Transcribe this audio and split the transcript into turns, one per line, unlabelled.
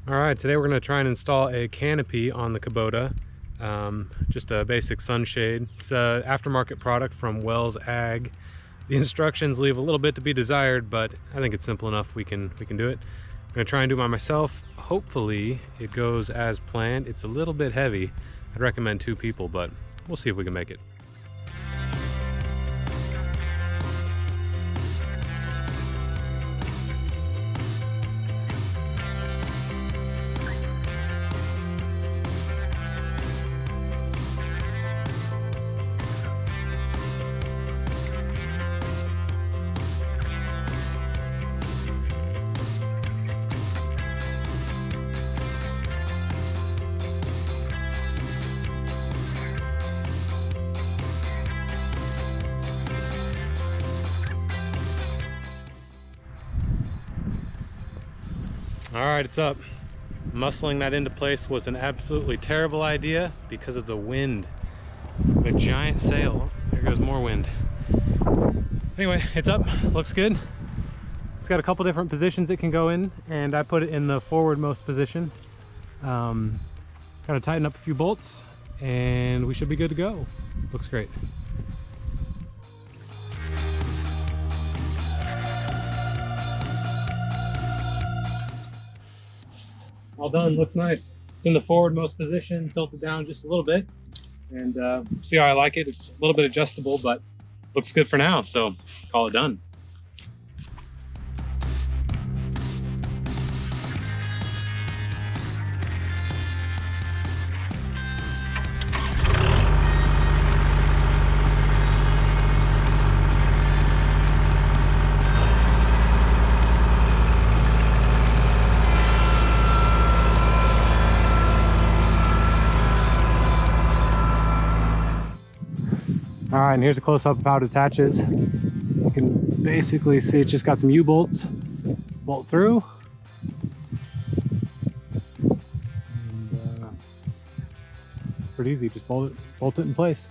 All right, today we're going to try and install a canopy on the Kubota. Just a basic sunshade. It's an aftermarket product from Wells Ag. The instructions leave a little bit to be desired, but I think it's simple enough. We can do it. I'm going to try and do it by myself. Hopefully it goes as planned. It's a little bit heavy. I'd recommend 2 people, but we'll see if we can make it. All right, it's up. Muscling that into place was an absolutely terrible idea because of the wind. A giant sail. There goes more wind. Anyway, it's up. Looks good. It's got a couple different positions it can go in, and I put it in the forwardmost position. Got to tighten up a few bolts, and we should be good to go. Looks great. All done, looks nice. It's in the forwardmost position, tilted down just a little bit. And see how I like it. It's a little bit adjustable, but looks good for now, so call it done. All right, and here's a close-up of how it attaches. You can basically see it's just got some U-bolts. Bolt through. And, pretty easy, just bolt it in place.